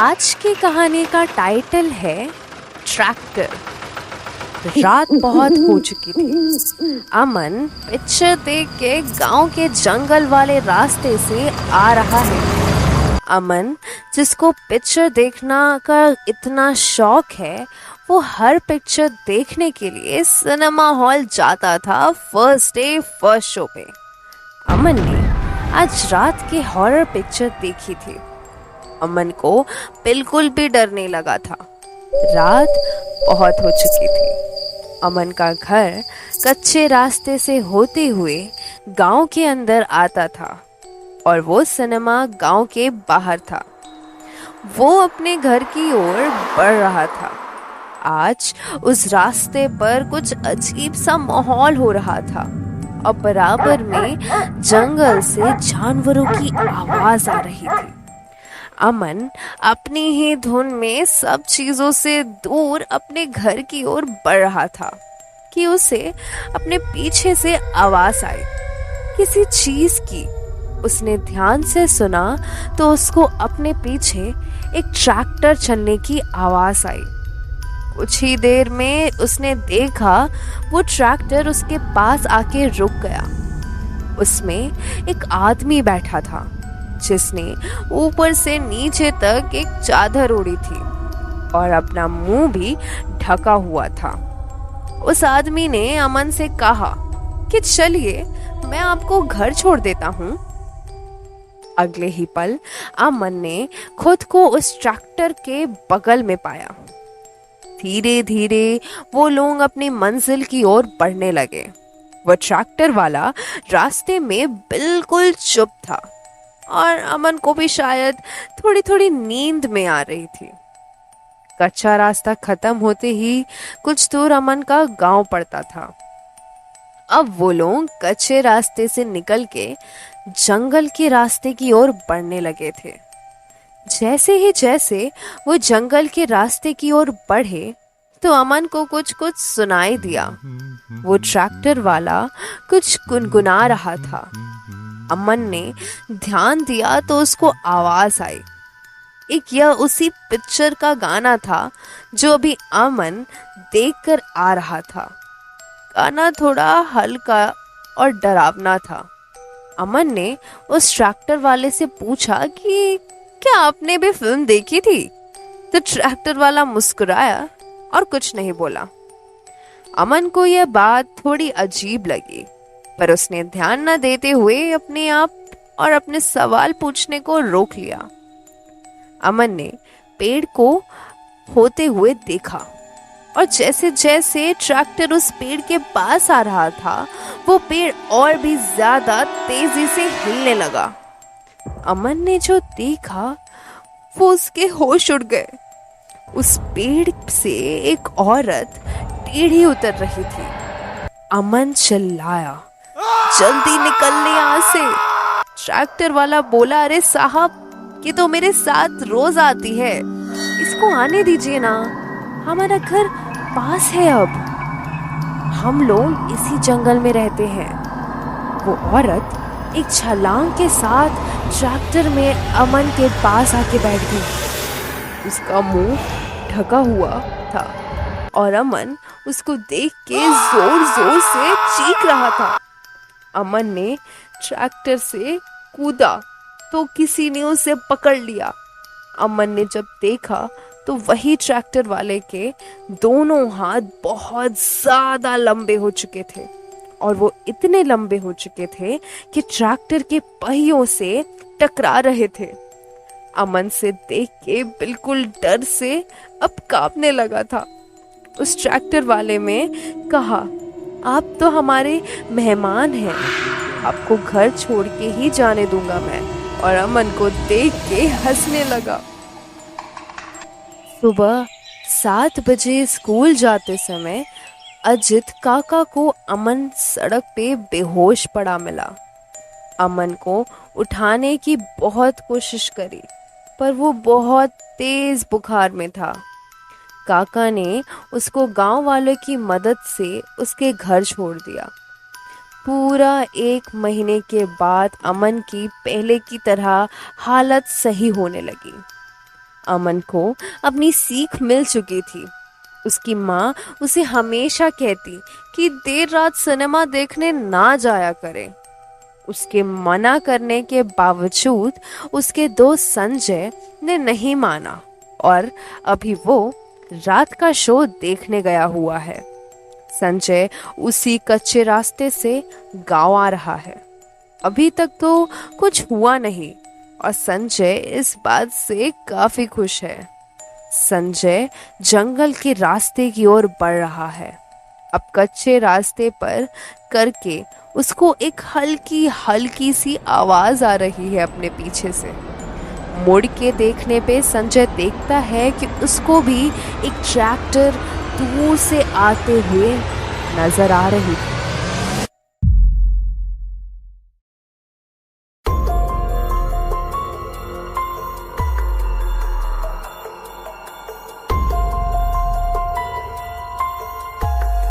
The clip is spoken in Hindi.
आज की कहानी का टाइटल है ट्रैक्टर। रात बहुत हो चुकी थी। अमन पिक्चर देख के गांव के जंगल वाले रास्ते से आ रहा है। अमन जिसको पिक्चर देखना का इतना शौक है, वो हर पिक्चर देखने के लिए सिनेमा हॉल जाता था फर्स्ट डे फर्स्ट शो पे। अमन ने आज रात की हॉरर पिक्चर देखी थी। अमन को बिल्कुल भी डर नहीं लगा था। रात बहुत हो चुकी थी। अमन का घर कच्चे रास्ते से होते हुए गांव के अंदर आता था और वो सिनेमा गांव के बाहर था। वो अपने घर की ओर बढ़ रहा था। आज उस रास्ते पर कुछ अजीब सा माहौल हो रहा था और बराबर में जंगल से जानवरों की आवाज आ रही थी। अमन अपनी ही धुन में सब चीजों से दूर अपने घर की ओर बढ़ रहा था कि उसे अपने पीछे से आवाज आई किसी चीज की। उसने ध्यान से सुना तो उसको अपने पीछे एक ट्रैक्टर चलने की आवाज आई। कुछ ही देर में उसने देखा वो ट्रैक्टर उसके पास आके रुक गया। उसमें एक आदमी बैठा था जिसने ऊपर से नीचे तक एक चादर ओढ़ी थी और अपना मुंह भी ढका हुआ था। उस आदमी ने अमन से कहा कि चलिए मैं आपको घर छोड़ देता हूँ। अगले ही पल अमन ने खुद को उस ट्रैक्टर के बगल में पाया। धीरे धीरे वो लोग अपनी मंजिल की ओर बढ़ने लगे। वह ट्रैक्टर वाला रास्ते में बिल्कुल चुप था और अमन को भी शायद थोड़ी थोड़ी नींद में आ रही थी। कच्चा रास्ता खत्म होते ही कुछ दूर अमन का गांव पड़ता था। अब वो लोग कच्चे रास्ते से निकल के जंगल के रास्ते की ओर बढ़ने लगे थे। जैसे वो जंगल के रास्ते की ओर बढ़े तो अमन को कुछ कुछ सुनाई दिया। वो ट्रैक्टर वाला कुछ गुनगुना रहा था। अमन ने ध्यान दिया तो उसको आवाज आई। यह उसी पिक्चर का गाना था जो अभी अमन देखकर आ रहा था। गाना थोड़ा हल्का और डरावना था। अमन ने उस ट्रैक्टर वाले से पूछा कि क्या आपने भी फिल्म देखी थी? तो ट्रैक्टर वाला मुस्कुराया और कुछ नहीं बोला। अमन को यह बात थोड़ी अजीब लगी, पर उसने ध्यान न देते हुए अपने आप और अपने सवाल पूछने को रोक लिया। अमन ने पेड़ को होते हुए देखा और जैसे जैसे ट्रैक्टर उस पेड़ के पास आ रहा था, वो पेड़ और भी ज्यादा तेजी से हिलने लगा। अमन ने जो देखा वो उसके होश उड़ गए। उस पेड़ से एक औरत टेढ़ी उतर रही थी। अमन चिल्लाया, जल्दी निकलने यहाँ से। ट्रैक्टर वाला बोला, अरे साहब ये तो मेरे साथ रोज आती है, इसको आने दीजिए ना, हमारा घर पास है। अब हम लोग इसी जंगल में रहते हैं। वो औरत एक छलांग के साथ ट्रैक्टर में अमन के पास आके बैठ गई। उसका मुंह ढका हुआ था और अमन उसको देख के जोर जोर से चीख रहा था। अमन ने ट्रैक्टर से कूदा तो किसी ने उसे पकड़ लिया। अमन ने जब देखा तो वही ट्रैक्टर वाले के दोनों हाथ बहुत ज्यादा लंबे हो चुके थे और वो इतने लंबे हो चुके थे कि ट्रैक्टर के पहियों से टकरा रहे थे। अमन से देख के बिल्कुल डर से अब कांपने लगा था। उस ट्रैक्टर वाले में कहा, आप तो हमारे मेहमान हैं, आपको घर छोड़ के ही जाने दूंगा मैं। और अमन को देख के हंसने लगा। सुबह 7 बजे स्कूल जाते समय अजित काका को अमन सड़क पे बेहोश पड़ा मिला। अमन को उठाने की बहुत कोशिश करी पर वो बहुत तेज बुखार में था। काका ने उसको गांव वालों की मदद से उसके घर छोड़ दिया। पूरा 1 महीने के बाद अमन की पहले की तरह हालत सही होने लगी। अमन को अपनी सीख मिल चुकी थी। उसकी माँ उसे हमेशा कहती कि देर रात सिनेमा देखने ना जाया करे। उसके मना करने के बावजूद उसके दोस्त संजय ने नहीं माना और अभी वो रात का शो देखने गया हुआ है। संजय उसी कच्चे रास्ते से गांव आ रहा है। अभी तक तो कुछ हुआ नहीं और संजय इस बात से काफी खुश है। संजय जंगल के रास्ते की ओर बढ़ रहा है। अब कच्चे रास्ते पर करके उसको एक हल्की हल्की सी आवाज आ रही है अपने पीछे से। मुड़ के देखने पे संजय देखता है कि उसको भी एक ट्रैक्टर दूर से आते हुए नजर आ रही है।